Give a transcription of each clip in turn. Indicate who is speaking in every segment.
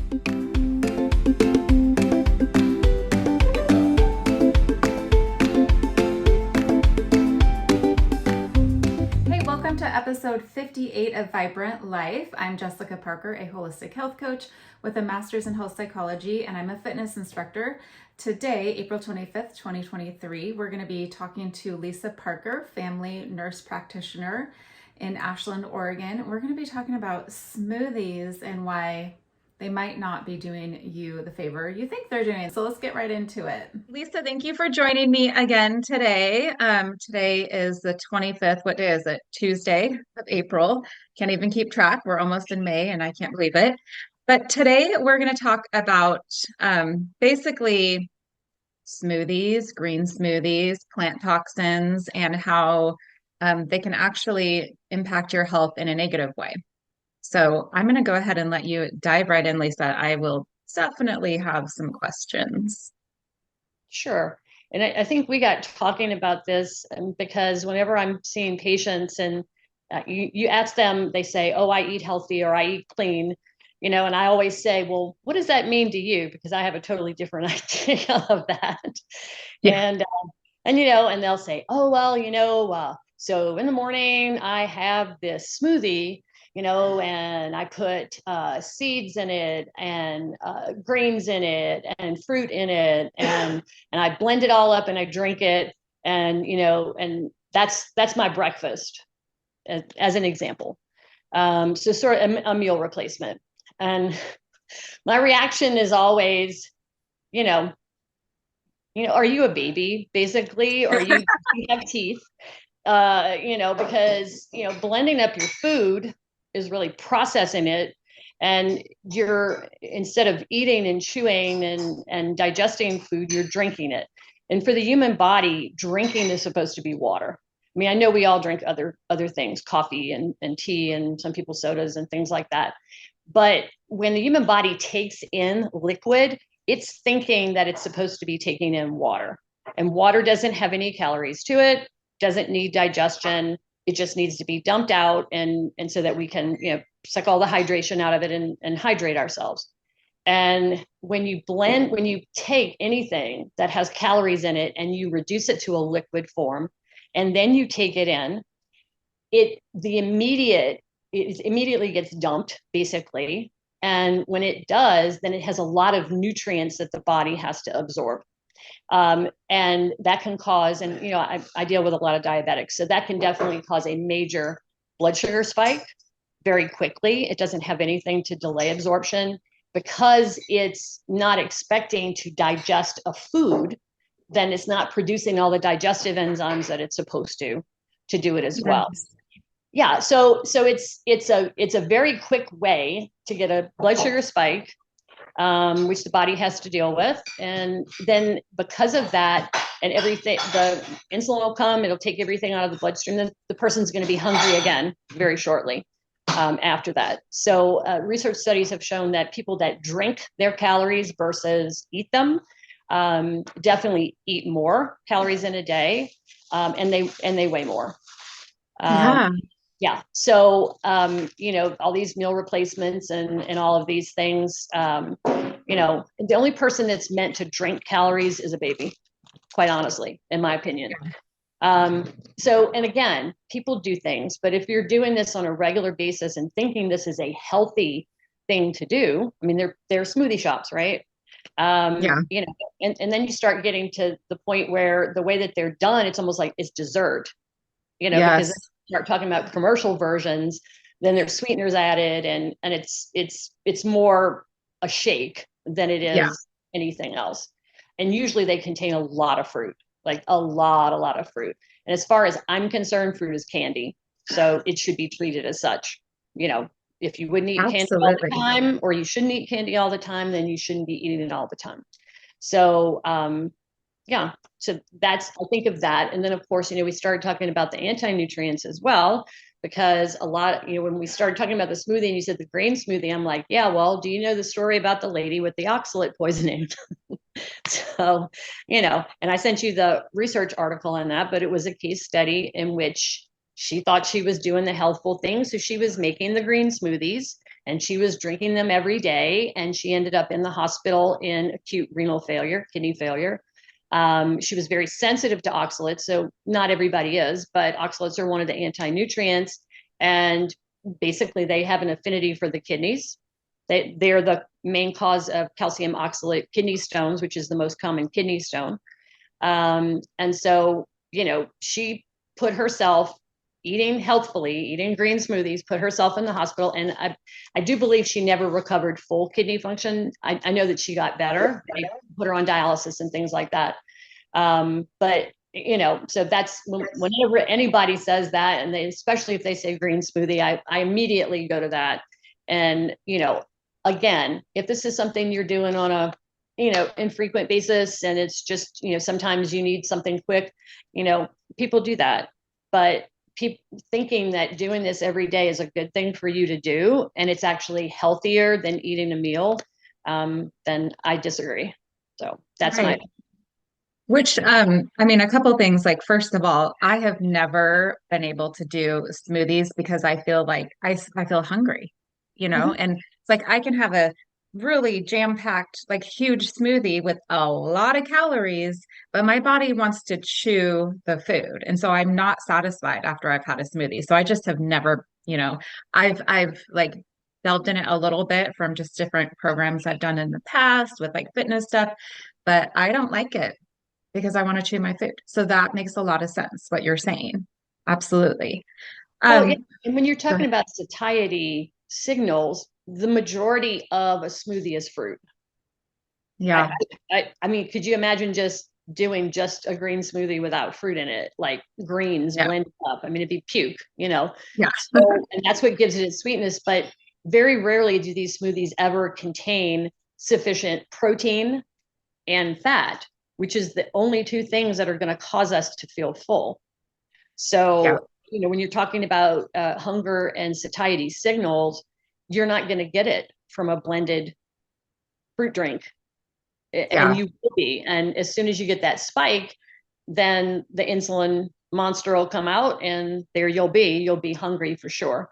Speaker 1: Welcome to episode 58 of Vibrant Life. I'm Jessica Parker, a holistic health coach with a master's in health psychology, and I'm a fitness instructor. Today, April 25th, 2023, we're going to be talking to Lisa Parker, family nurse practitioner in Ashland, Oregon. We're going to be talking about smoothies and why they might not be doing you the favor you think they're doing. So let's get right into it. Lisa, thank you for joining me again today. Today is the 25th. What day is it? Tuesday of April. Can't even keep track. We're almost in May and I can't believe it. But today we're going to talk about basically smoothies, green smoothies, plant toxins, and how they can actually impact your health in a negative way. So I'm going to go ahead and let you dive right in, Lisa. I will definitely have some questions.
Speaker 2: Sure. And I think we got talking about this because whenever I'm seeing patients and you ask them, they say, oh, I eat healthy or I eat clean, and I always say, well, what does that mean to you? Because I have a totally different idea of that. Yeah. And they'll say, oh, well, so in the morning I have this smoothie, and I put seeds in it and greens in it and fruit in it, and I blend it all up and I drink it, and and that's my breakfast, as an example. So sort of a meal replacement, and my reaction is always, are you a baby, basically, or you have teeth? Because blending up your food is really processing it, and you're, instead of eating and chewing and digesting food, you're drinking it. And for the human body, drinking is supposed to be water. I mean, I know we all drink other things, coffee and tea, and some people sodas and things like that. But when the human body takes in liquid, it's thinking that it's supposed to be taking in water, and water doesn't have any calories to it, doesn't need digestion. It just needs to be dumped out, and so that we can, suck all the hydration out of it and hydrate ourselves. And when you take anything that has calories in it and you reduce it to a liquid form, and then you take it in, it immediately gets dumped, basically. And when it does, then it has a lot of nutrients that the body has to absorb. And that can cause, and I deal with a lot of diabetics, so that can definitely cause a major blood sugar spike very quickly. It doesn't have anything to delay absorption, because it's not expecting to digest a food. Then it's not producing all the digestive enzymes that it's supposed to do it as well. Yeah, so it's a very quick way to get a blood sugar spike, which the body has to deal with. And then because of that and everything, the insulin will come, it'll take everything out of the bloodstream. Then the person's going to be hungry again very shortly after that. So research studies have shown that people that drink their calories versus eat them definitely eat more calories in a day, and they weigh more. Yeah. So, all these meal replacements and all of these things, the only person that's meant to drink calories is a baby, quite honestly, in my opinion. So, and again, people do things, but if you're doing this on a regular basis and thinking this is a healthy thing to do, I mean, they're smoothie shops, right? And then you start getting to the point where the way that they're done, it's almost like it's dessert, because start talking about commercial versions, then there's sweeteners added, and it's more a shake than it is anything else. And usually they contain a lot of fruit, like a lot of fruit. And as far as I'm concerned, fruit is candy, so it should be treated as such. If you wouldn't eat candy all the time, or you shouldn't eat candy all the time, then you shouldn't be eating it all the time. So so that's, I think of that. And then of course, we started talking about the anti-nutrients as well, because a lot, when we started talking about the smoothie and you said the grain smoothie, I'm like, yeah, well, do you know the story about the lady with the oxalate poisoning? So, and I sent you the research article on that, but it was a case study in which she thought she was doing the healthful thing. So she was making the green smoothies, and she was drinking them every day, and she ended up in the hospital in acute renal failure, kidney failure. She was very sensitive to oxalates, so not everybody is, but oxalates are one of the anti-nutrients, and basically they have an affinity for the kidneys. They're the main cause of calcium oxalate kidney stones, which is the most common kidney stone. And so, she put herself eating healthfully, eating green smoothies, put herself in the hospital. And I do believe she never recovered full kidney function. I know that she got better. They put her on dialysis and things like that. But so that's whenever anybody says that, and especially if they say green smoothie, I immediately go to that. And, again, if this is something you're doing on a infrequent basis, and it's just, sometimes you need something quick, people do that. But people thinking that doing this every day is a good thing for you to do, and it's actually healthier than eating a meal, then I disagree. So that's
Speaker 3: right. Which, I mean, a couple things. Like, first of all, I have never been able to do smoothies because I feel like I feel hungry, and it's like I can have a really jam-packed, like huge smoothie with a lot of calories, but my body wants to chew the food. And so I'm not satisfied after I've had a smoothie. So I just have never, I've like delved in it a little bit from just different programs I've done in the past with like fitness stuff, but I don't like it because I want to chew my food. So that makes a lot of sense, what you're saying. Absolutely.
Speaker 2: Well, yeah.
Speaker 3: Um,
Speaker 2: And when you're talking about satiety signals, the majority of a smoothie is fruit.
Speaker 3: yeah,
Speaker 2: I mean, could you imagine just doing just a green smoothie without fruit in it, like greens
Speaker 3: yeah,
Speaker 2: blended up? I mean, it'd be puke,
Speaker 3: yeah,
Speaker 2: So, and that's what gives it its sweetness. But very rarely do these smoothies ever contain sufficient protein and fat, which is the only two things that are going to cause us to feel full.
Speaker 3: yeah,
Speaker 2: So, when you're talking about hunger and satiety signals, you're not going to get it from a blended fruit drink. And
Speaker 3: yeah,
Speaker 2: you will be. And as soon as you get that spike, then the insulin monster will come out, and there you'll be hungry for sure.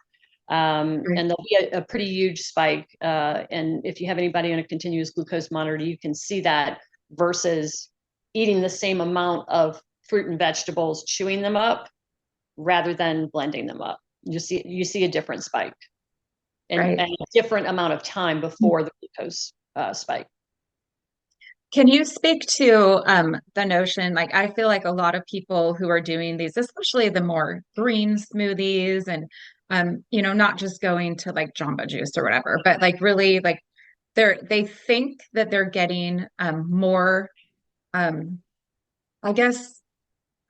Speaker 3: right.
Speaker 2: And there'll be a pretty huge spike. And if you have anybody on a continuous glucose monitor, you can see that versus eating the same amount of fruit and vegetables, chewing them up rather than blending them up. You see a different spike, and
Speaker 3: Right.
Speaker 2: a different amount of time before the glucose spike.
Speaker 3: Can you speak to the notion? Like, I feel like a lot of people who are doing these, especially the more green smoothies and, not just going to like Jamba Juice or whatever, but like really like they think that they're getting more, um, I guess,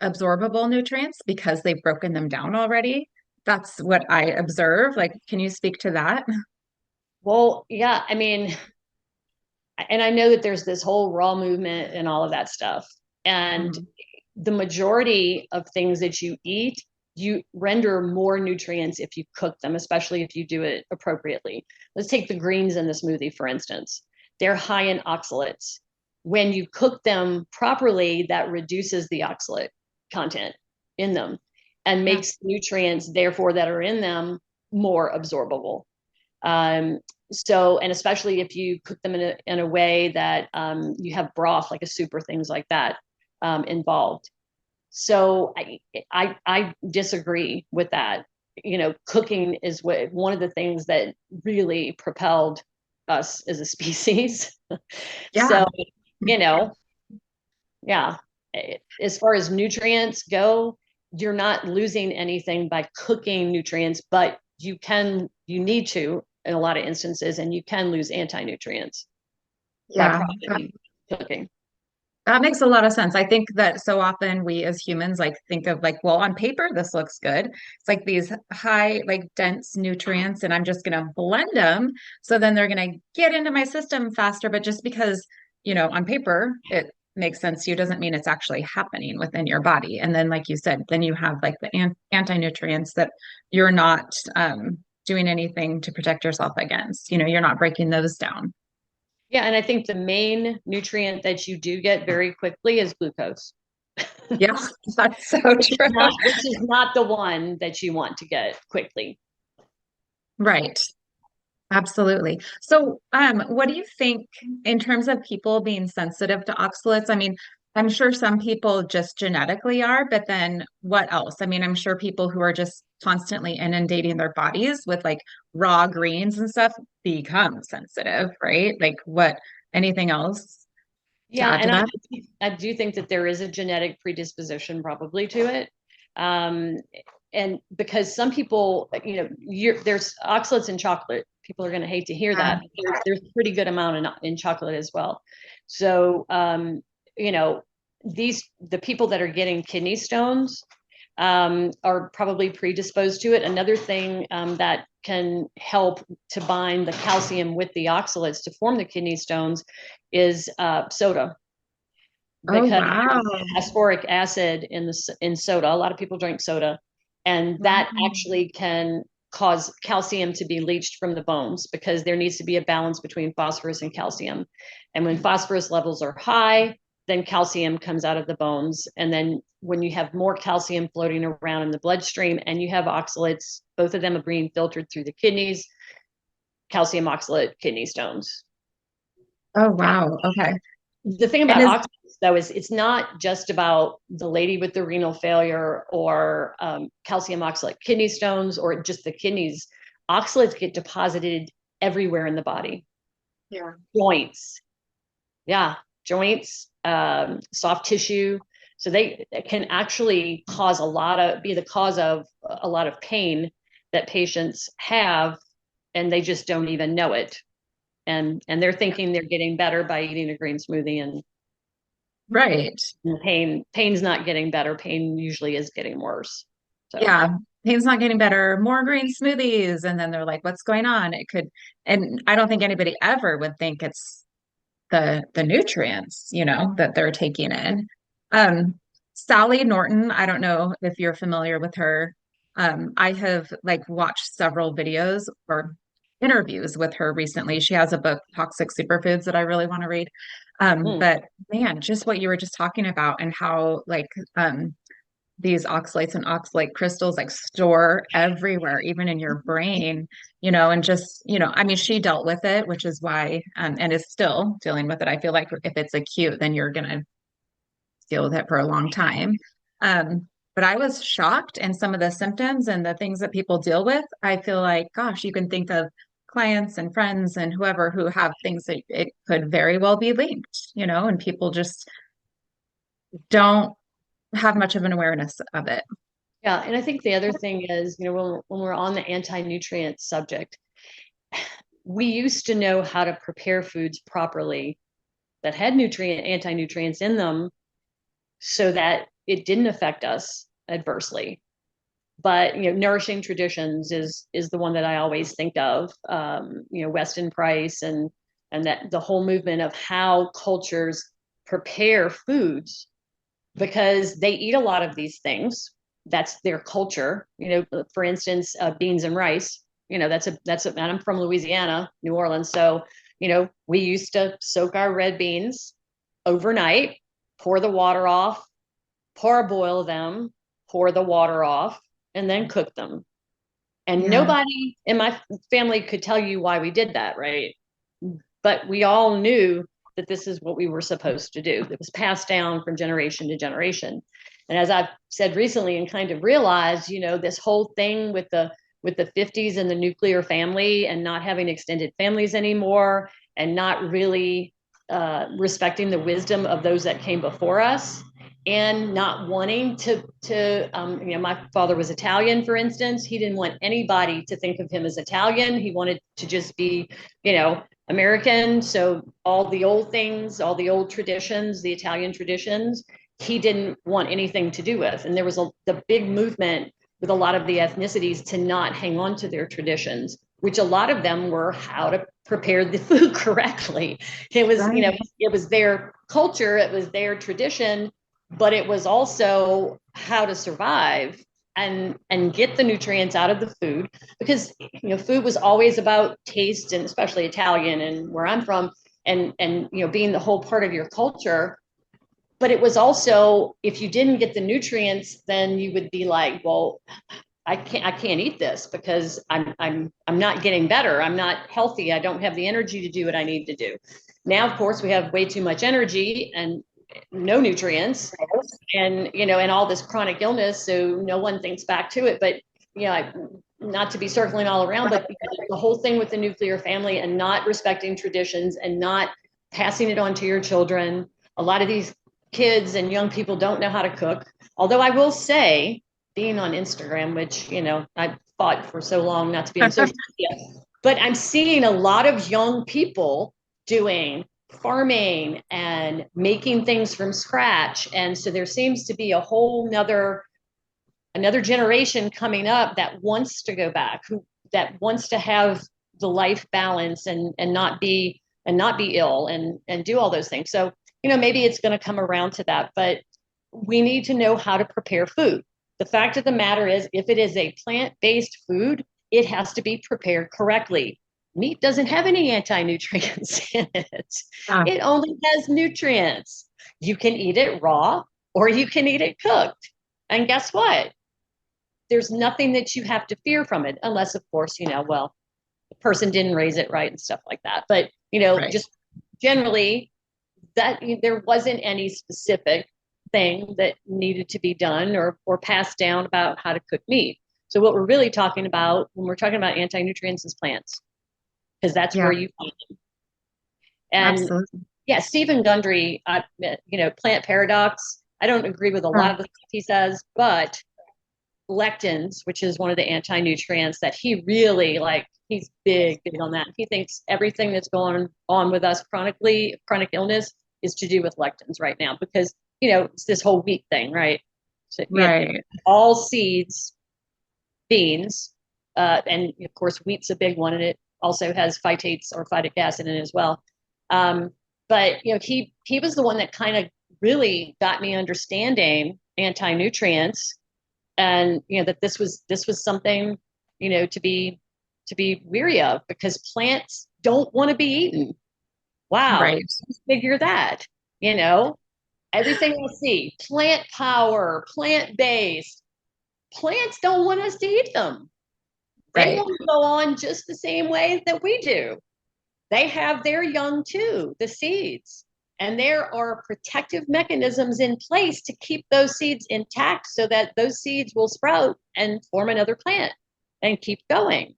Speaker 3: absorbable nutrients because they've broken them down already. That's what I observe. Like, can you speak to that?
Speaker 2: Well, yeah, I mean, and I know that there's this whole raw movement and all of that stuff. And
Speaker 3: Mhm.
Speaker 2: the majority of things that you eat, you render more nutrients if you cook them, especially if you do it appropriately. Let's take the greens in the smoothie, for instance. They're high in oxalates. When you cook them properly, that reduces the oxalate content in them and
Speaker 3: Yeah.
Speaker 2: makes nutrients, therefore, that are in them more absorbable. So, and especially if you cook them in a way that you have broth, like a soup or things like that involved. So I disagree with that. Cooking is one of the things that really propelled us as a species.
Speaker 3: Yeah.
Speaker 2: So, you know, yeah, as far as nutrients go, you're not losing anything by cooking nutrients, but you need to in a lot of instances, and you can lose anti-nutrients by
Speaker 3: Yeah.
Speaker 2: properly cooking.
Speaker 3: That makes a lot of sense. I think that so often we as humans like think of like, well, on paper, this looks good. It's like these high, like dense nutrients, and I'm just going to blend them. So then they're going to get into my system faster. But just because, on paper, it makes sense to you doesn't mean it's actually happening within your body. And then, like you said, then you have like the anti-nutrients that you're not doing anything to protect yourself against. You're not breaking those down.
Speaker 2: Yeah, and I think the main nutrient that you do get very quickly is glucose.
Speaker 3: Yeah, that's so true.
Speaker 2: Which is not the one that you want to get quickly.
Speaker 3: Right. Absolutely. So, what do you think in terms of people being sensitive to oxalates? I mean, I'm sure some people just genetically are, but then what else? I mean, I'm sure people who are just constantly inundating their bodies with like raw greens and stuff become sensitive, right? Like what, anything else to
Speaker 2: Yeah,
Speaker 3: add to
Speaker 2: and
Speaker 3: that?
Speaker 2: I do think that there is a genetic predisposition probably to it. Um, and because some people, there's oxalates in chocolate. People are going to hate to hear
Speaker 3: Yeah.
Speaker 2: that. But there's a pretty good amount in chocolate as well. So, you know, the people that are getting kidney stones are probably predisposed to it. Another thing that can help to bind the calcium with the oxalates to form the kidney stones is soda,
Speaker 3: Oh,
Speaker 2: because
Speaker 3: wow.
Speaker 2: phosphoric acid in soda. A lot of people drink soda, and
Speaker 3: Wow.
Speaker 2: that actually can cause calcium to be leached from the bones because there needs to be a balance between phosphorus and calcium. And when phosphorus levels are high, then calcium comes out of the bones. And then when you have more calcium floating around in the bloodstream and you have oxalates, both of them are being filtered through the kidneys, calcium oxalate kidney stones.
Speaker 3: Oh, wow. Okay.
Speaker 2: The thing
Speaker 3: And
Speaker 2: about
Speaker 3: is,
Speaker 2: oxalates, though, is it's not just about the lady with the renal failure or calcium oxalate kidney stones or just the kidneys. Oxalates get deposited everywhere in the body.
Speaker 3: yeah.
Speaker 2: Joints, yeah, joints, soft tissue. So they can actually be the cause of a lot of pain that patients have, and they just don't even know it. And they're thinking they're getting better by eating a green smoothie, and
Speaker 3: Right.
Speaker 2: pain's not getting better. Pain usually is getting worse. So
Speaker 3: Yeah, pain's not getting better, more green smoothies. And then they're like, what's going on? It could, and I don't think anybody ever would think it's the nutrients, that they're taking in. Um, Sally Norton, I don't know if you're familiar with her. I have like watched several videos or interviews with her recently. She has a book, Toxic Superfoods, that I really want to read. But man, just what you were just talking about and how like these oxalates and oxalate crystals like store everywhere, even in your brain, and just, I mean, she dealt with it, which is why, and is still dealing with it. I feel like if it's acute, then you're going to deal with it for a long time. But I was shocked and some of the symptoms and the things that people deal with. I feel like, gosh, you can think of clients and friends and whoever who have things that it could very well be linked, and people just don't have much of an awareness of it.
Speaker 2: yeah, and I think the other thing is, when we're on the anti-nutrient subject, we used to know how to prepare foods properly that had anti-nutrients in them so that it didn't affect us adversely. But nourishing traditions is the one that I always think of. Weston Price and that the whole movement of how cultures prepare foods because they eat a lot of these things. That's their culture. For instance, beans and rice. And I'm from Louisiana, New Orleans. So, we used to soak our red beans overnight, pour the water off, parboil them, pour the water off, and then cook them. And
Speaker 3: Yeah.
Speaker 2: nobody in my family could tell you why we did that, right? But we all knew that this is what we were supposed to do. It was passed down from generation to generation. And as I've said recently and kind of realized, this whole thing with the 50s and the nuclear family and not having extended families anymore and not really respecting the wisdom of those that came before us and not wanting my father was Italian, for instance. He didn't want anybody to think of him as Italian. He wanted to just be, American. So all the old things, all the old traditions, the Italian traditions, he didn't want anything to do with. And there was the big movement with a lot of the ethnicities to not hang on to their traditions, which a lot of them were how to prepare the food correctly. It was,
Speaker 3: Right.
Speaker 2: it was their culture, it was their tradition, but it was also how to survive and get the nutrients out of the food because food was always about taste, and especially Italian and where I'm from, and being the whole part of your culture. But it was also, if you didn't get the nutrients, then you would be like, well, I can't eat this because I'm not getting better. I'm not healthy. I don't have the energy to do what I need to do. Now, of course, we have way too much energy and no nutrients, and and all this chronic illness. So no one thinks back to it. But not to be circling all around, but the whole thing with the nuclear family and not respecting traditions and not passing it on to your children. A lot of these kids and young people don't know how to cook. Although I will say, being on Instagram, which, I fought for so long not to be on social media, but I'm seeing a lot of young people doing farming and making things from scratch. And so there seems to be a whole another generation coming up that wants to go back, that wants to have the life balance and not be ill and do all those things. So, maybe it's going to come around to that, but we need to know how to prepare food. The fact of the matter is, if it is a plant-based food, it has to be prepared correctly. Meat doesn't have any anti-nutrients in it. It only has nutrients. You can eat it raw or you can eat it cooked. And guess what? There's nothing that you have to fear from it, unless, of course, the person didn't raise it right and stuff like that. But,
Speaker 3: Right.
Speaker 2: just generally, that there wasn't any specific thing that needed to be done or passed down about how to cook meat. So what we're really talking about when we're talking about anti-nutrients is plants, because that's where you find them. And
Speaker 3: Absolutely.
Speaker 2: yeah, Stephen Gundry, plant paradox. I don't agree with a lot of the things he says, but lectins, which is one of the anti-nutrients that he really he's big on that. He thinks everything that's going on with us chronic illness is to do with lectins right now, because it's this whole wheat thing, right? So,
Speaker 3: Right.
Speaker 2: all seeds, beans, and of course wheat's a big one, and it also has phytates or phytic acid in it as well. But he was the one that kind of really got me understanding anti-nutrients, and that this was something to be weary of, because plants don't want to be eaten. Wow,
Speaker 3: Right.
Speaker 2: figure that. Everything I see, plant power, plant-based. Plants don't want us to eat them. They
Speaker 3: Right.
Speaker 2: want to go on just the same way that we do. They have their young too, the seeds. And there are protective mechanisms in place to keep those seeds intact so that those seeds will sprout and form another plant and keep going.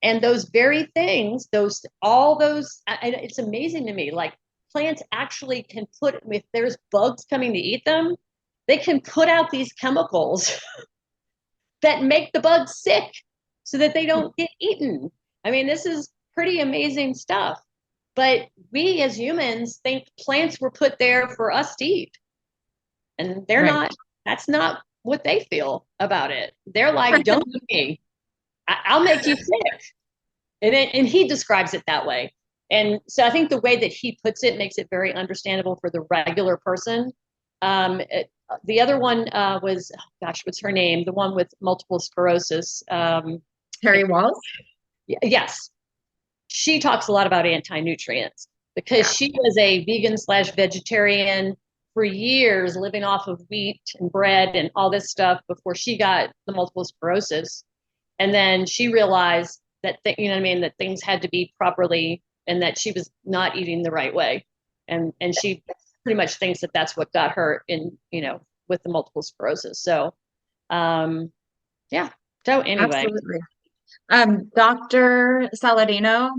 Speaker 2: And those very things, it's amazing to me. Plants actually can if there's bugs coming to eat them, they can put out these chemicals that make the bugs sick so that they don't get eaten. I mean, this is pretty amazing stuff. But we as humans think plants were put there for us to eat. And they're not. That's not what they feel about it. They're like, don't eat me. I'll make you sick. And he describes it that way. And so I think the way that he puts it makes it very understandable for the regular person. The other one was, what's her name? The one with multiple sclerosis.
Speaker 3: Terry Walls?
Speaker 2: Yes. She talks a lot about anti-nutrients because she was a vegan/vegetarian for years, living off of wheat and bread and all this stuff before she got the multiple sclerosis. And then she realized that, that things had to be properly, and that she was not eating the right way. And she pretty much thinks that that's what got her in, with the multiple sclerosis. So, yeah. So anyway.
Speaker 3: Absolutely. Dr. Saladino,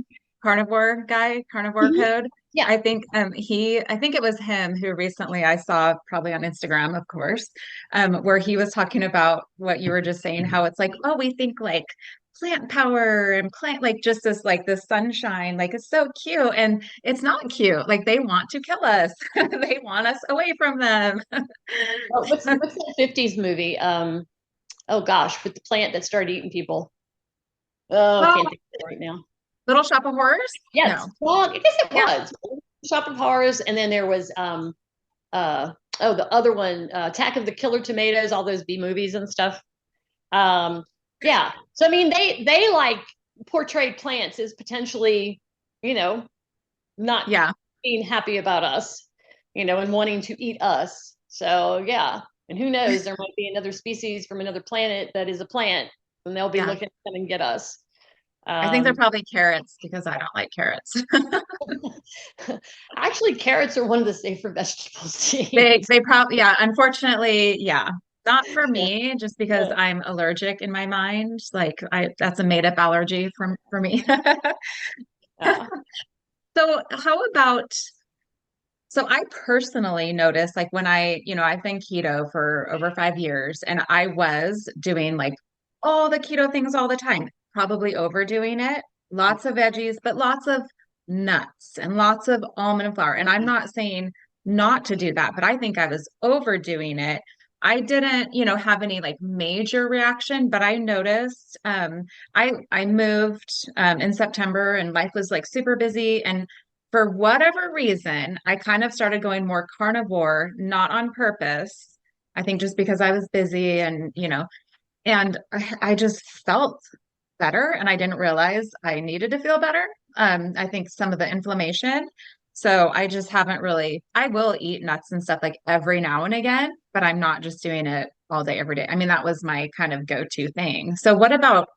Speaker 3: carnivore code.
Speaker 2: Yeah.
Speaker 3: I think it was him who recently I saw, probably on Instagram, of course, where he was talking about what you were just saying, how it's we think plant power and plant just this sunshine, it's so cute, and it's not cute. They want to kill us. They want us away from them.
Speaker 2: What's that 50s movie? Oh gosh, with the plant that started eating people. Oh, I can't think of it right now.
Speaker 3: Little Shop of Horrors?
Speaker 2: Yes. No. Well, I guess it was. Shop of Horrors, and then there was the other one, Attack of the Killer Tomatoes, all those B movies and stuff. Yeah. So I mean, they portrayed plants as potentially, not being happy about us, and wanting to eat us. So yeah. And who knows, there might be another species from another planet that is a plant and they'll be
Speaker 3: Yeah.
Speaker 2: looking to come and get us.
Speaker 3: I think they're probably carrots because I don't like carrots.
Speaker 2: Actually, carrots are one of the safer vegetables to eat.
Speaker 3: They probably, yeah, unfortunately, yeah. Not for
Speaker 2: Yeah.
Speaker 3: me, just because I'm allergic in my mind. Like that's a made up allergy for me.
Speaker 2: Yeah.
Speaker 3: So how about, so I personally noticed like when I've been keto for over 5 years and I was doing like all the keto things all the time, probably overdoing it, lots of veggies, but lots of nuts and lots of almond flour. And I'm not saying not to do that, but I think I was overdoing it. I didn't, have any like major reaction, but I noticed I moved in September and life was like super busy and for whatever reason, I kind of started going more carnivore, not on purpose. I think just because I was busy and I just felt better and I didn't realize I needed to feel better. I think some of the inflammation. So I just haven't really, I will eat nuts and stuff like every now and again, but I'm not just doing it all day, every day. I mean, that was my kind of go-to thing. So what about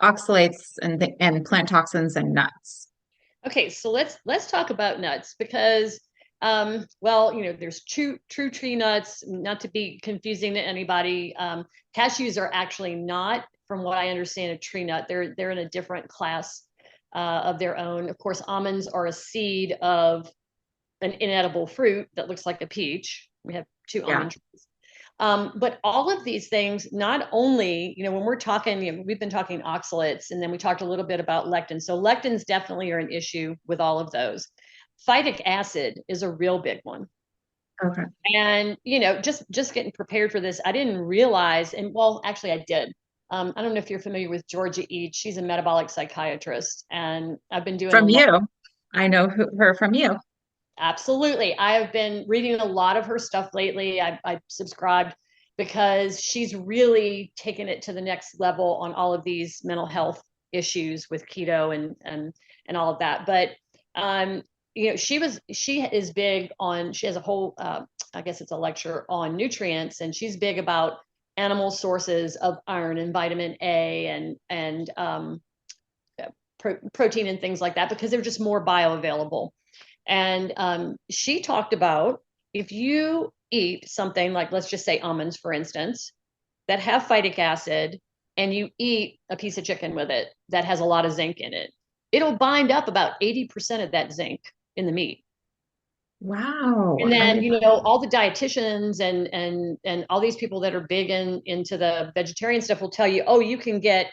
Speaker 3: oxalates and plant toxins and nuts?
Speaker 2: Okay, so let's talk about nuts because well, there's true tree nuts, not to be confusing to anybody. Cashews are actually not, from what I understand, a tree nut. They're in a different class of their own. Of course, almonds are a seed of an inedible fruit that looks like a peach. We have two
Speaker 3: Yeah.
Speaker 2: almond trees. But all of these things, not only, when we're talking, we've been talking oxalates, and then we talked a little bit about lectins. So lectins definitely are an issue with all of those. Phytic acid is a real big one.
Speaker 3: Okay.
Speaker 2: And, just getting prepared for this, I didn't realize, and well, actually I did. I don't know if you're familiar with Georgia Eads. She's a metabolic psychiatrist, and I've been doing a
Speaker 3: From
Speaker 2: lot.
Speaker 3: you. I know her from you.
Speaker 2: Absolutely. I have been reading a lot of her stuff lately. I subscribed because she's really taken it to the next level on all of these mental health issues with keto and all of that. But she is big on, she has a whole I guess it's a lecture on nutrients, and she's big about animal sources of iron and vitamin A and protein and things like that, because they're just more bioavailable. And she talked about, if you eat something like, let's just say almonds, for instance, that have phytic acid, and you eat a piece of chicken with it that has a lot of zinc in it, it'll bind up about 80% of that zinc in the meat.
Speaker 3: Wow.
Speaker 2: And then, all the dietitians and all these people that are big into the vegetarian stuff will tell you, oh, you can get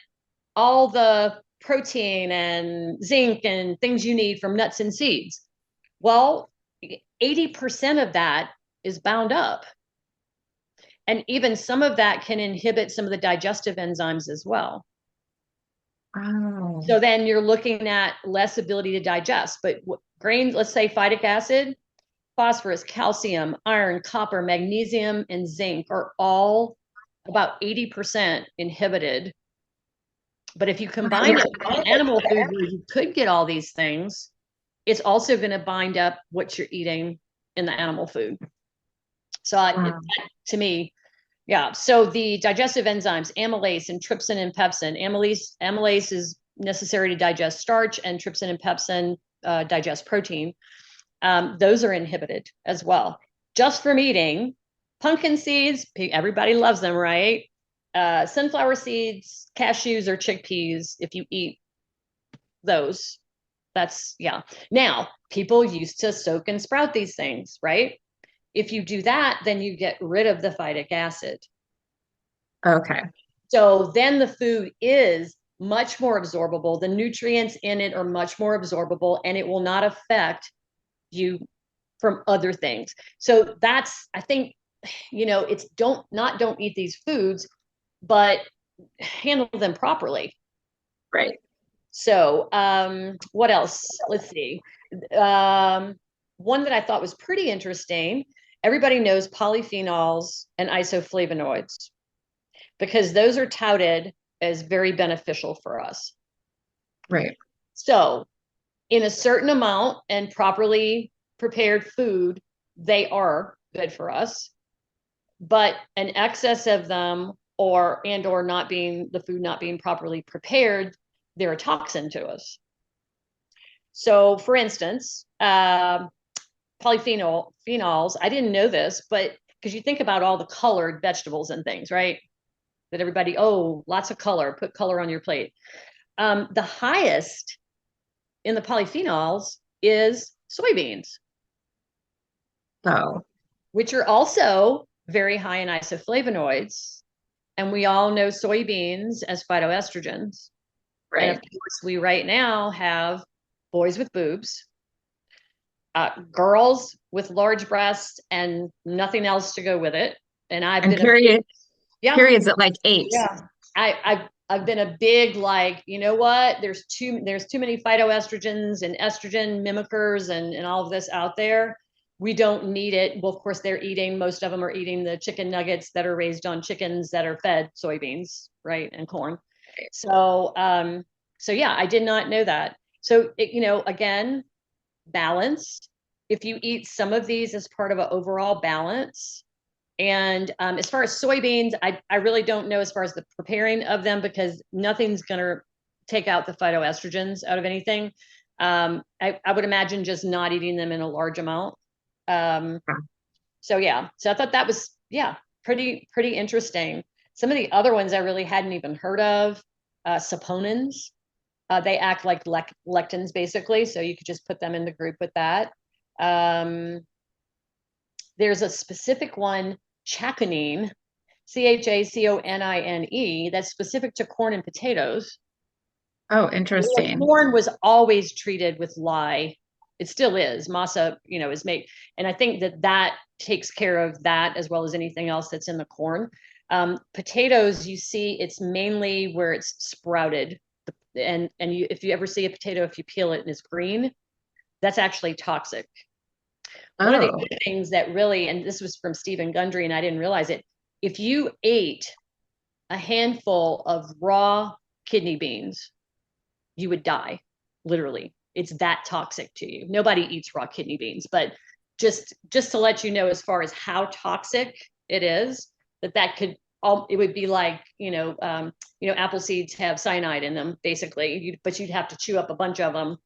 Speaker 2: all the protein and zinc and things you need from nuts and seeds. Well, 80% of that is bound up. And even some of that can inhibit some of the digestive enzymes as well.
Speaker 3: Wow.
Speaker 2: So then you're looking at less ability to digest. But grains, let's say phytic acid, phosphorus, calcium, iron, copper, magnesium, and zinc are all about 80% inhibited. But if you combine it with animal food where you could get all these things, it's also going to bind up what you're eating in the animal food. So to me, yeah. So the digestive enzymes, amylase and trypsin and pepsin. Amylase is necessary to digest starch, and trypsin and pepsin digest protein. Those are inhibited as well. Just from eating pumpkin seeds, everybody loves them, right? Sunflower seeds, cashews, or chickpeas, if you eat those, yeah. Now, people used to soak and sprout these things, right? If you do that, then you get rid of the phytic acid.
Speaker 3: Okay.
Speaker 2: So then the food is much more absorbable. The nutrients in it are much more absorbable, and it will not affect you from other things. So that's, I think, it's don't eat these foods, but handle them properly.
Speaker 3: Right.
Speaker 2: So what else? Let's see. One that I thought was pretty interesting. Everybody knows polyphenols and isoflavonoids, because those are touted as very beneficial for us.
Speaker 3: Right.
Speaker 2: So in a certain amount and properly prepared food, they are good for us. But an excess of them or not being the food not being properly prepared, they're a toxin to us. So for instance, phenols, I didn't know this, but because you think about all the colored vegetables and things, right? That everybody, oh, lots of color, put color on your plate. The highest in the polyphenols is soybeans.
Speaker 3: Oh,
Speaker 2: Which are also very high in isoflavonoids. And we all know soybeans as phytoestrogens.
Speaker 3: right.
Speaker 2: And of course, we right now have boys with boobs, girls with large breasts, and nothing else to go with it. And I've
Speaker 3: And
Speaker 2: been
Speaker 3: periods at like 8.
Speaker 2: yeah. I've been a big, like, you know what? There's too many phytoestrogens and estrogen mimickers and all of this out there. We don't need it. Well, of course, most of them are eating the chicken nuggets that are raised on chickens that are fed soybeans, right? And corn. So, yeah, I did not know that. So, again, balance. If you eat some of these as part of an overall balance, and as far as soybeans, I really don't know as far as the preparing of them, because nothing's going to take out the phytoestrogens out of anything. I would imagine just not eating them in a large amount. So yeah, so I thought that was, pretty interesting. Some of the other ones I really hadn't even heard of, saponins. They act like lectins basically. So you could just put them in the group with that. There's a specific one, chaconine, chaconine, that's specific to corn and potatoes.
Speaker 3: Oh, interesting.
Speaker 2: Corn was always treated with lye. It still is. Masa, is made. And I think that takes care of that as well as anything else that's in the corn. Potatoes, you see, it's mainly where it's sprouted. And if you ever see a potato, if you peel it and it's green, that's actually toxic. One of the other things that really, and this was from Stephen Gundry, and I didn't realize it, if you ate a handful of raw kidney beans, you would die, literally. It's that toxic to you. Nobody eats raw kidney beans, but just to let you know, as far as how toxic it is, that could it would be like, apple seeds have cyanide in them, basically, but you'd have to chew up a bunch of them,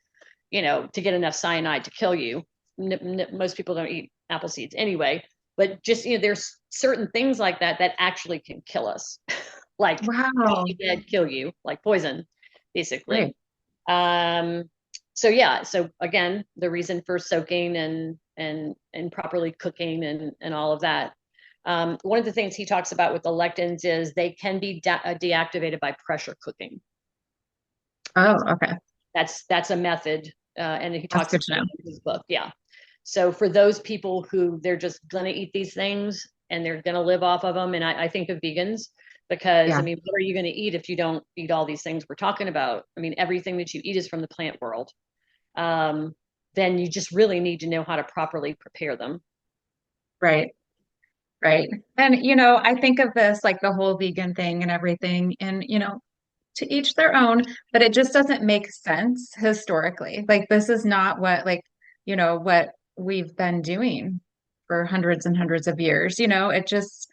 Speaker 2: to get enough cyanide to kill you. Most people don't eat apple seeds anyway, but just, there's certain things like that actually can kill us. Like,
Speaker 3: wow.
Speaker 2: kill you, like poison, basically. Right. So again, the reason for soaking and properly cooking and all of that. One of the things he talks about with the lectins is they can be deactivated by pressure cooking.
Speaker 3: Oh, okay.
Speaker 2: That's a method, and he talks about it in his book. Yeah. So for those people who they're just going to eat these things and they're going to live off of them, and I think of vegans, because I mean, what are you going to eat if you don't eat all these things we're talking about? I mean, everything that you eat is from the plant world. Then you just really need to know how to properly prepare them.
Speaker 3: Right. Right. And, I think of this like the whole vegan thing and everything, and, to each their own, but it just doesn't make sense historically. Like, this is not what, like, what we've been doing for hundreds and hundreds of years. It just,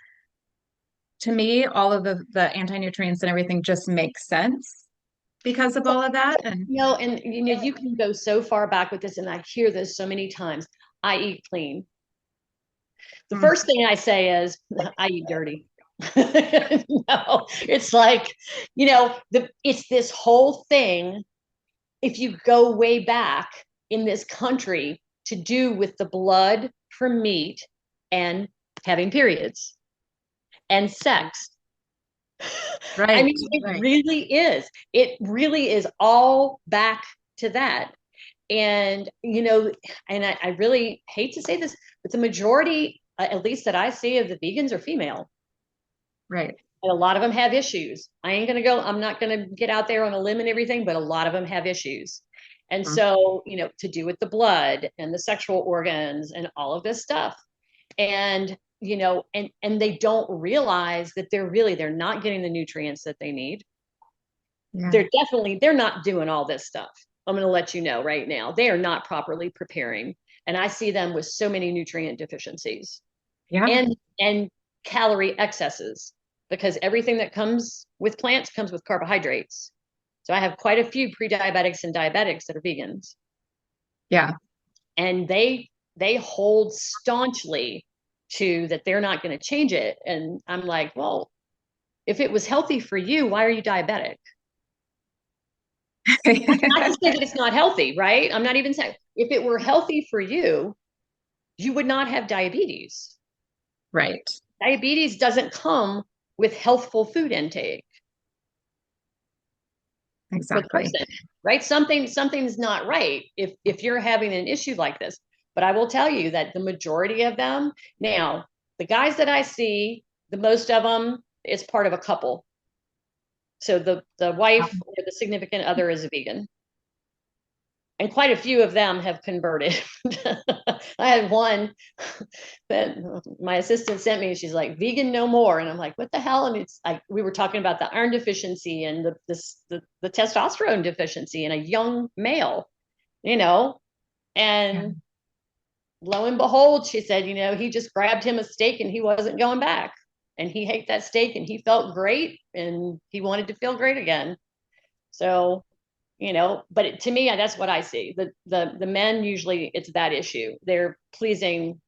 Speaker 3: to me, all of the anti-nutrients and everything just makes sense because of all of that. And
Speaker 2: you can go so far back with this, and I hear this so many times. I eat clean. The first thing I say is I eat dirty. No, it's like, it's this whole thing. If you go way back in this country, to do with the blood from meat and having periods and sex.
Speaker 3: Right.
Speaker 2: I mean, it really is. It really is all back to that. And, and I really hate to say this, but the majority, at least that I see, of the vegans are female.
Speaker 3: Right.
Speaker 2: And a lot of them have issues. I'm not going to get out there on a limb and everything, but a lot of them have issues. And so, to do with the blood and the sexual organs and all of this stuff. And, and they don't realize that they're not getting the nutrients that they need. Yeah. They're not doing all this stuff. I'm going to let you know right now, they are not properly preparing. And I see them with so many nutrient deficiencies. Yeah. And calorie excesses. because everything that comes with plants comes with carbohydrates. So I have quite a few pre-diabetics and diabetics that are vegans.
Speaker 3: Yeah.
Speaker 2: And they hold staunchly to that they're not going to change it. And I'm like, well, if it was healthy for you, why are you diabetic? Not to say that it's not healthy, right? I'm not even saying if it were healthy for you, you would not have diabetes.
Speaker 3: Right.
Speaker 2: Diabetes doesn't come with healthful food intake. For the
Speaker 3: Exactly.
Speaker 2: person, right? Something's not right if you're having an issue like this. But I will tell you that the majority of them, now, the guys that I see, the most of them, it's part of a couple. So the wife or the significant other is a vegan. And quite a few of them have converted. I had one that my assistant sent me. She's like, "Vegan no more," and I'm like, "What the hell?" And it's like we were talking about the iron deficiency and the testosterone deficiency in a young male, you know. And lo and behold, she said, he just grabbed him a steak and he wasn't going back. And he ate that steak and he felt great and he wanted to feel great again. So but to me, that's what I see. The men, usually it's that issue. They're pleasing,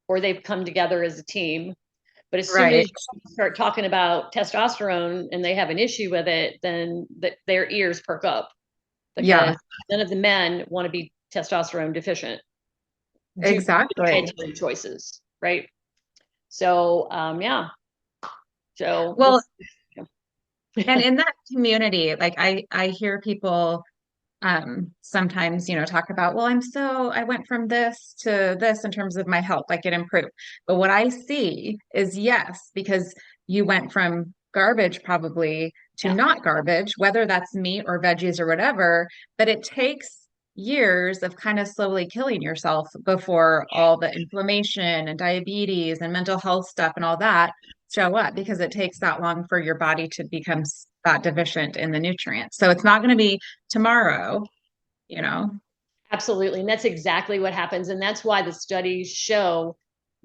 Speaker 2: or they've come together as a team. But as soon as
Speaker 3: Right.
Speaker 2: you start talking about testosterone and they have an issue with it, then their ears perk up,
Speaker 3: Yeah,
Speaker 2: because none of the men want to be testosterone deficient due to
Speaker 3: exactly.
Speaker 2: dietary choices, right? So yeah. So
Speaker 3: Well, and
Speaker 2: it's
Speaker 3: in that community, like I hear people sometimes, talk about, well, I went from this to this in terms of my health, like it improved. But what I see is yes, because you went from garbage probably to
Speaker 2: yeah,
Speaker 3: not garbage, whether that's meat or veggies or whatever, but it takes years of kind of slowly killing yourself before all the inflammation and diabetes and mental health stuff and all that show up, because it takes that long for your body to become that deficient in the nutrients. So it's not going to be tomorrow, you know?
Speaker 2: absolutely. And that's exactly what happens. And that's why the studies show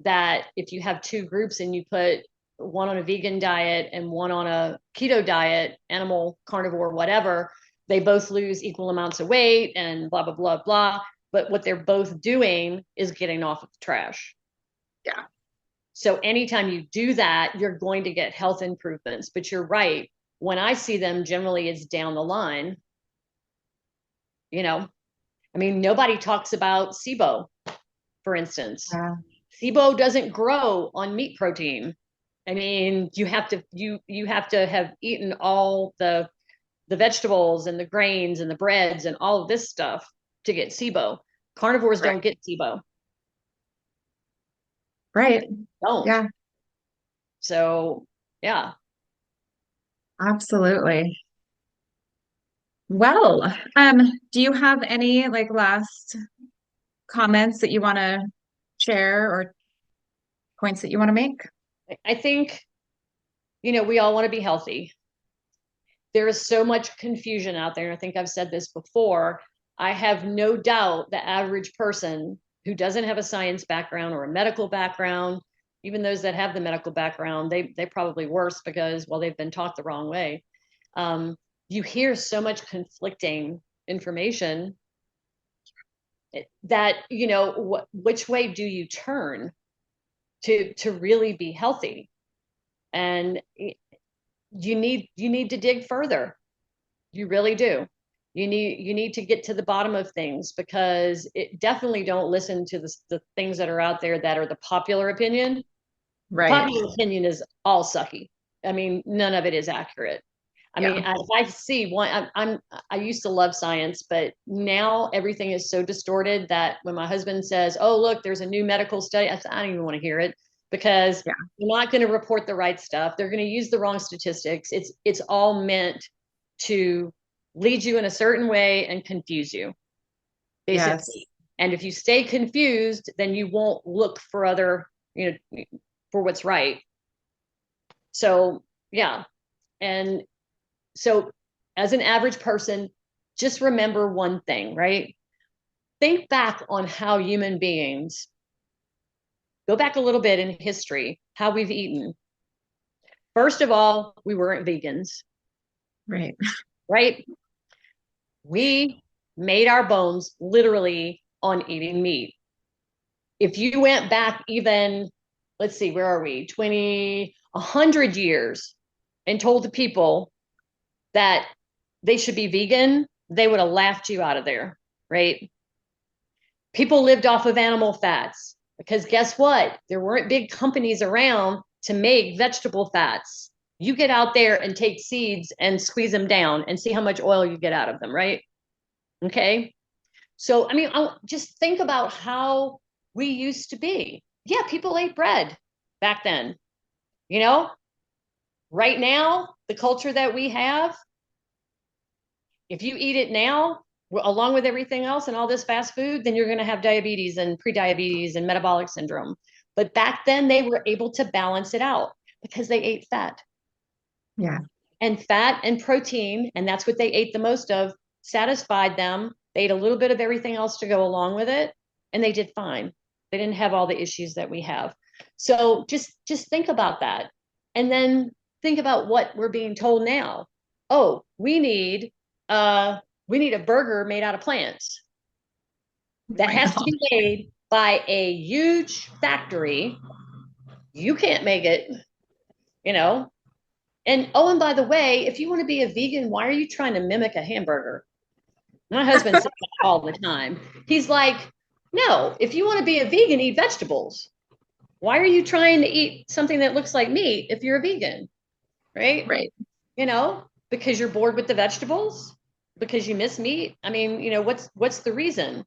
Speaker 2: that if you have two groups and you put one on a vegan diet and one on a keto diet, animal, carnivore, whatever, they both lose equal amounts of weight and blah, blah, blah, blah. But what they're both doing is getting off of the trash.
Speaker 3: Yeah.
Speaker 2: So anytime you do that, you're going to get health improvements. But you're right. When I see them, generally it's down the line. I mean, nobody talks about SIBO, for instance.
Speaker 3: Yeah.
Speaker 2: SIBO doesn't grow on meat protein. I mean, you have to have eaten all the vegetables and the grains and the breads and all of this stuff to get SIBO. Carnivores
Speaker 3: Right.
Speaker 2: don't get SIBO.
Speaker 3: Right.
Speaker 2: Don't.
Speaker 3: Yeah,
Speaker 2: So yeah.
Speaker 3: absolutely. Well, do you have any like last comments that you want to share or points that you want to make?
Speaker 2: I think, we all want to be healthy. There is so much confusion out there. I think I've said this before. I have no doubt the average person who doesn't have a science background or a medical background, even those that have the medical background, they probably worse because, well, they've been taught the wrong way. You hear so much conflicting information that, which way do you turn to really be healthy? And you need to dig further. You really do. You need to get to the bottom of things, because it definitely don't listen to the things that are out there that are the popular opinion. The
Speaker 3: Right.
Speaker 2: popular opinion is all sucky. I mean, none of it is accurate. I mean,
Speaker 3: Yeah.
Speaker 2: I see one. I used to love science, but now everything is so distorted that when my husband says, "Oh, look, there's a new medical study," I don't even want to hear it, because
Speaker 3: Yeah.
Speaker 2: they're not going to report the right stuff. They're going to use the wrong statistics. It's all meant to lead you in a certain way and confuse you,
Speaker 3: Yes.
Speaker 2: basically. And if you stay confused, then you won't look for for what's right. So yeah, and so as an average person, just remember one thing, right? Think back on how human beings, go back a little bit in history, how we've eaten. First of all, we weren't vegans,
Speaker 3: Right.
Speaker 2: right? We made our bones literally on eating meat. If you went back even, let's see, where are we? 100 years and told the people that they should be vegan, they would have laughed you out of there, right? People lived off of animal fats because guess what? There weren't big companies around to make vegetable fats. You get out there and take seeds and squeeze them down and see how much oil you get out of them, right? Okay. So, I mean, I'll just think about how we used to be. Yeah, people ate bread back then. You know, right now, the culture that we have, if you eat it now, along with everything else and all this fast food, then you're going to have diabetes and prediabetes and metabolic syndrome. But back then, they were able to balance it out because they ate fat.
Speaker 3: Yeah.
Speaker 2: And fat and protein, and that's what they ate the most of, satisfied them. They ate a little bit of everything else to go along with it, and they did fine. They didn't have all the issues that we have. So just think about that. And then think about what we're being told now. Oh, we need a burger made out of plants that has to be made by a huge factory. You can't make it, you know. And oh, and by the way, if you want to be a vegan, why are you trying to mimic a hamburger? My husband says that all the time. He's like, no, if you want to be a vegan, eat vegetables. Why are you trying to eat something that looks like meat if you're a vegan? Right?
Speaker 3: Right.
Speaker 2: You know, because you're bored with the vegetables, because you miss meat. I mean, you know, what's the reason?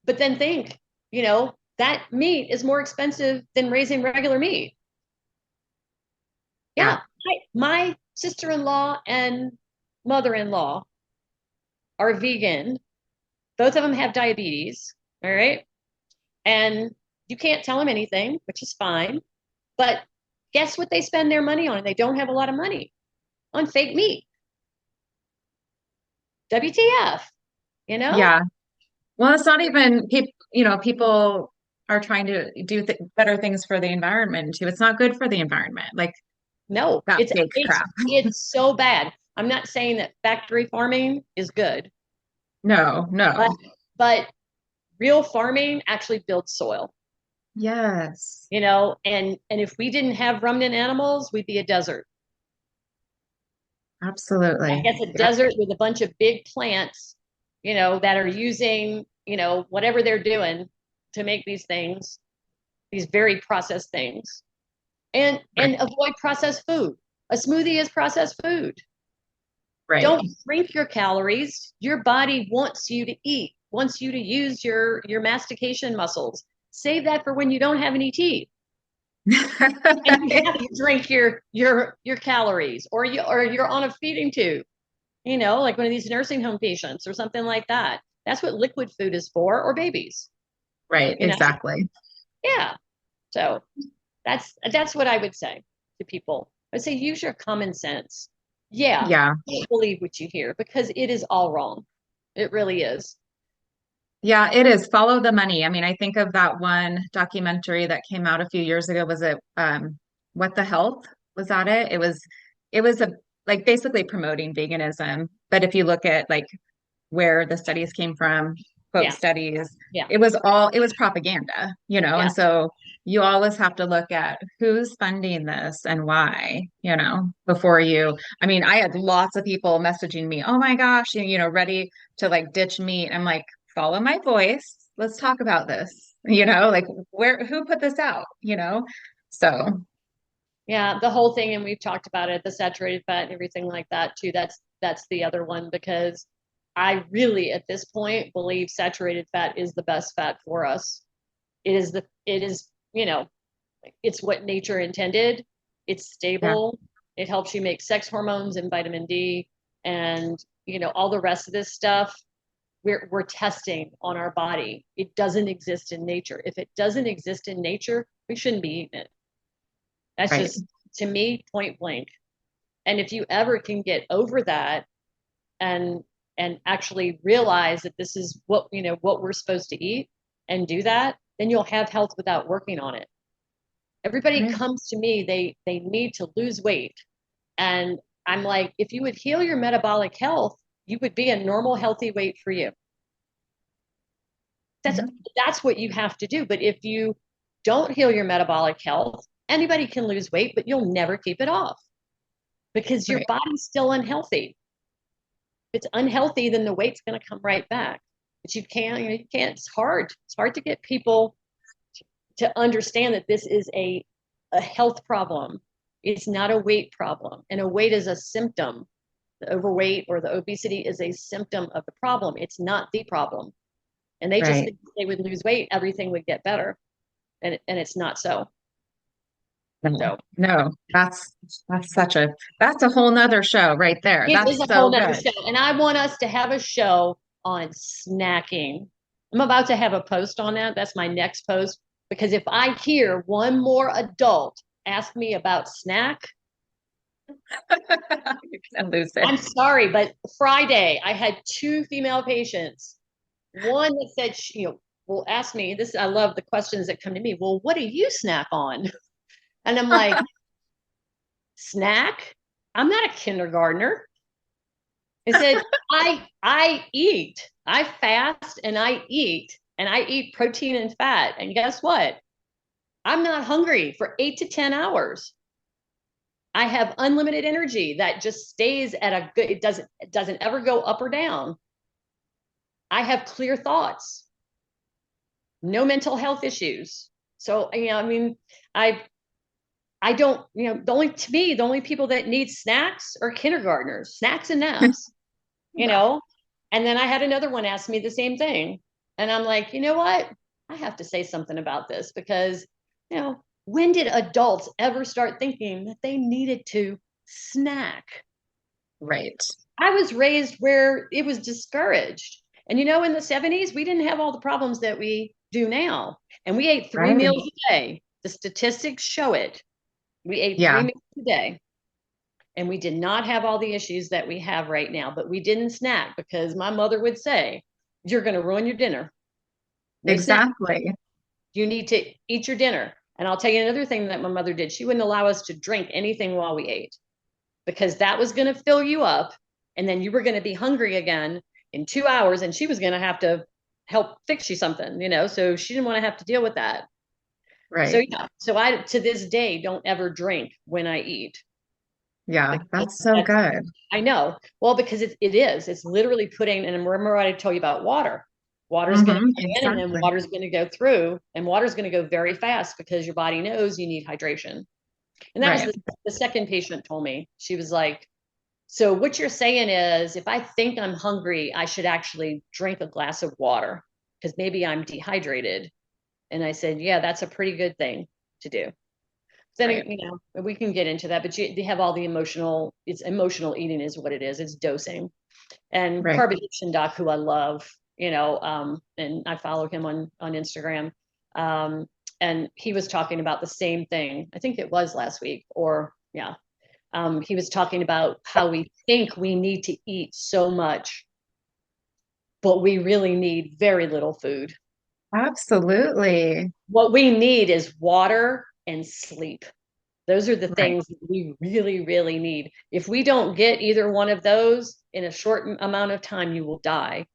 Speaker 2: But then think, you know, that meat is more expensive than raising regular meat. Yeah. My sister-in-law and mother-in-law are vegan. Both of them have diabetes. All right. And you can't tell them anything, which is fine. But guess what they spend their money on? They don't have a lot of money on fake meat. WTF, you know?
Speaker 3: Yeah. Well, it's not even people, people are trying to do better things for the environment too. It's not good for the environment. Like
Speaker 2: No,
Speaker 3: that fake crap.
Speaker 2: it's so bad. I'm not saying that factory farming is good,
Speaker 3: No,
Speaker 2: but
Speaker 3: no.
Speaker 2: but real farming actually builds soil,
Speaker 3: Yes.
Speaker 2: you know, and if we didn't have ruminant animals, we'd be a desert. I
Speaker 3: Absolutely.
Speaker 2: guess a
Speaker 3: Yeah.
Speaker 2: desert with a bunch of big plants, you know, that are using, you know, whatever they're doing to make these things, these very processed things. And
Speaker 3: Right.
Speaker 2: avoid processed food. A smoothie is processed food.
Speaker 3: Right.
Speaker 2: Don't shrink your calories. Your body wants you to eat, wants you to use your mastication muscles. Save that for when you don't have any teeth and you have to drink your calories, or you're on a feeding tube, you know, like one of these nursing home patients or something like that. That's what liquid food is for, or babies,
Speaker 3: Right.
Speaker 2: you know.
Speaker 3: Exactly.
Speaker 2: Yeah. So that's what I would say to people. I'd say use your common sense. Yeah,
Speaker 3: Yeah.
Speaker 2: don't believe what you hear because it is all wrong. It really is.
Speaker 3: Yeah, it is. Follow the money. I mean, I think of that one documentary that came out a few years ago. Was it What the Health? Was that it? It was a like basically promoting veganism. But if you look at like where the studies came from, quote
Speaker 2: Yeah,
Speaker 3: studies,
Speaker 2: yeah,
Speaker 3: it was propaganda,
Speaker 2: yeah,
Speaker 3: and so you always have to look at who's funding this and why, before I mean, I had lots of people messaging me, oh my gosh, ready to like ditch meat. I'm like, follow my voice. Let's talk about this, like who put this out, so
Speaker 2: yeah. The whole thing, and we've talked about it, the saturated fat and everything like that too. That's the other one because I really at this point believe saturated fat is the best fat for us. It is, you know, it's what nature intended. It's
Speaker 3: yeah,
Speaker 2: stable. It helps you make sex hormones and vitamin D and, you know, all the rest of this stuff. We're testing on our body. It doesn't exist in nature. If it doesn't exist in nature, we shouldn't be eating it. That's
Speaker 3: right.
Speaker 2: just, to me, point blank. And if you ever can get over that and actually realize that this is what, what we're supposed to eat and do that, then you'll have health without working on it. Everybody
Speaker 3: Right.
Speaker 2: comes to me, they need to lose weight. And I'm like, if you would heal your metabolic health, you would be a normal, healthy weight for you. That's
Speaker 3: Mhm.
Speaker 2: that's what you have to do. But if you don't heal your metabolic health, anybody can lose weight, but you'll never keep it off because your
Speaker 3: Right.
Speaker 2: body's still unhealthy. If it's unhealthy, then the weight's going to come right back. But you can't, it's hard. It's hard to get people to understand that this is a health problem. It's not a weight problem. And a weight is a symptom. The overweight or the obesity is a symptom of the problem. It's not the problem. And they just
Speaker 3: Right.
Speaker 2: think if they would lose weight, everything would get better. And it's not so.
Speaker 3: No,
Speaker 2: So
Speaker 3: no, that's a whole nother show right there.
Speaker 2: it is
Speaker 3: That's
Speaker 2: a whole
Speaker 3: so
Speaker 2: nother
Speaker 3: good.
Speaker 2: show. And I want us to have a show on snacking. I'm about to have a post on that. That's my next post. Because if I hear one more adult ask me about snack,
Speaker 3: You can lose it.
Speaker 2: I'm sorry, but Friday I had two female patients. One that said, will ask me this. I love the questions that come to me. Well, what do you snack on? And I'm like, snack? I'm not a kindergartner. I said, I eat. I fast and I eat protein and fat. And guess what? I'm not hungry for 8 to 10 hours. I have unlimited energy that just stays at a good, it doesn't ever go up or down. I have clear thoughts, no mental health issues. So, I mean, I I don't, the only people that need snacks are kindergartners, snacks and naps, you
Speaker 3: Yeah.
Speaker 2: know? And then I had another one ask me the same thing. And I'm like, you know what? I have to say something about this because, when did adults ever start thinking that they needed to snack?
Speaker 3: Right.
Speaker 2: I was raised where it was discouraged. And in the 70s, we didn't have all the problems that we do now. And we ate three
Speaker 3: Right.
Speaker 2: meals a day. The statistics show it. We ate three
Speaker 3: Yeah.
Speaker 2: meals a day. And we did not have all the issues that we have right now, but we didn't snack because my mother would say, you're going to ruin your dinner. No snack.
Speaker 3: Exactly.
Speaker 2: You need to eat your dinner. And I'll tell you another thing that my mother did. She wouldn't allow us to drink anything while we ate because that was going to fill you up. And then you were going to be hungry again in 2 hours. And she was going to have to help fix you something, so she didn't want to have to deal with that. So,
Speaker 3: Right.
Speaker 2: yeah. So I, to this day, don't ever drink when I eat.
Speaker 3: Yeah.
Speaker 2: Because
Speaker 3: That's so
Speaker 2: that's,
Speaker 3: good.
Speaker 2: I know. Well, because it's literally putting, and remember what I told you about water. Water's going to
Speaker 3: Hmm.
Speaker 2: come in and then
Speaker 3: Exactly.
Speaker 2: water's going to go through and water's going to go very fast because your body knows you need hydration. And that was
Speaker 3: Right.
Speaker 2: the second patient told me. She was like, so what you're saying is if I think I'm hungry, I should actually drink a glass of water because maybe I'm dehydrated. And I said, yeah, that's a pretty good thing to do. Then,
Speaker 3: Right.
Speaker 2: we can get into that, but they have all the it's emotional eating is what it is. It's dosing. And
Speaker 3: Right.
Speaker 2: Carb Addiction Doc, who I love, and I follow him on Instagram. Um, and he was talking about the same thing. I think it was last week or yeah. He was talking about how we think we need to eat so much, but we really need very little food.
Speaker 3: Absolutely.
Speaker 2: What we need is water and sleep. Those are the
Speaker 3: Right.
Speaker 2: things that we really, really need. If we don't get either one of those in a short amount of time, you will die.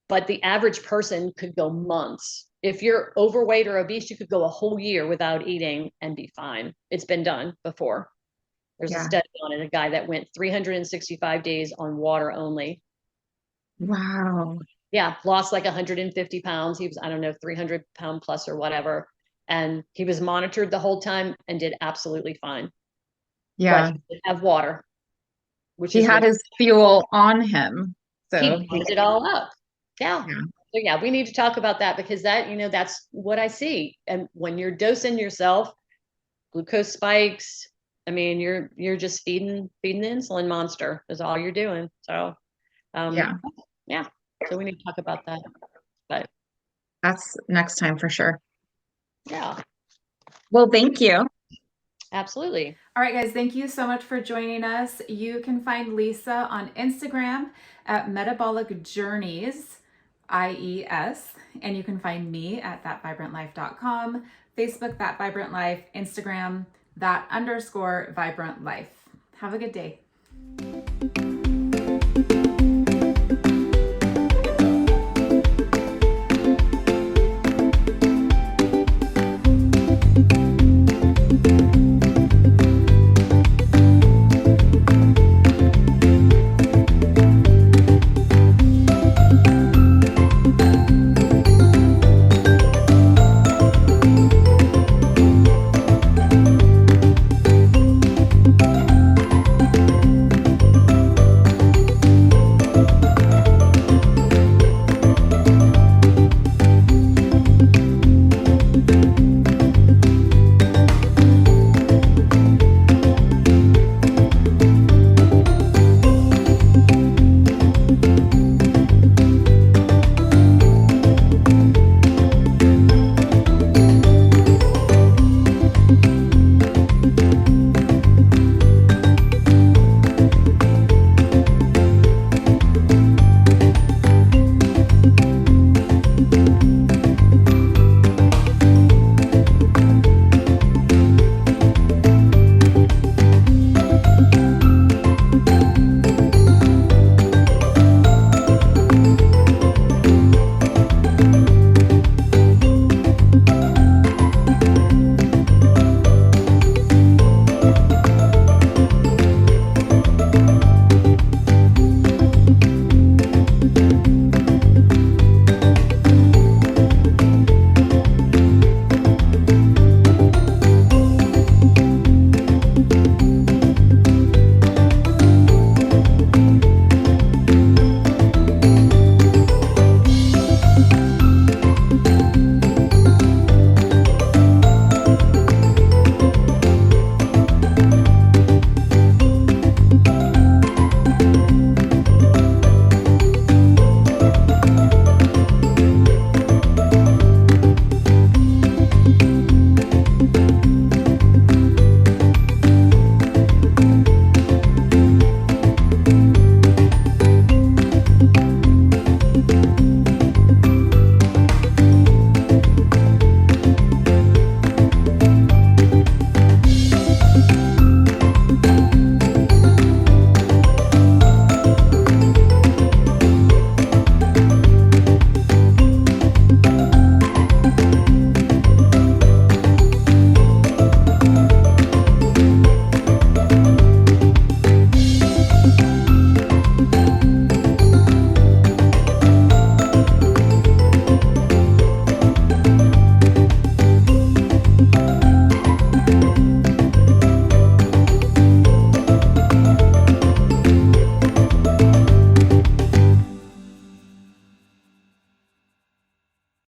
Speaker 2: But the average person could go months. If you're overweight or obese, you could go a whole year without eating and be fine. It's been done before. There's a
Speaker 3: Yeah.
Speaker 2: study on it, a guy that went 365 days on water only.
Speaker 3: Wow.
Speaker 2: Yeah, lost like 150 pounds. He was, I don't know, 300-pound plus or whatever. And he was monitored the whole time and did absolutely fine. But
Speaker 3: Yeah.
Speaker 2: he did have water, which
Speaker 3: He
Speaker 2: is
Speaker 3: had
Speaker 2: what
Speaker 3: his fuel on him.
Speaker 2: he
Speaker 3: So
Speaker 2: burned it all up. Yeah.
Speaker 3: yeah.
Speaker 2: So yeah, we need to talk about that because that's what I see. And when you're dosing yourself, glucose spikes. I mean, you're just feeding the insulin monster is all you're doing. So
Speaker 3: Yeah.
Speaker 2: yeah. So we need to talk about that. But
Speaker 3: That's next time for sure.
Speaker 2: yeah,
Speaker 3: Well, thank you.
Speaker 2: absolutely.
Speaker 1: All right, guys, thank you so much for joining us. You can find Lisa on Instagram at metabolic journeys. And you can find me at thatvibrantlife.com, Facebook, That Vibrant Life, Instagram, that_vibrant life. Have a good day.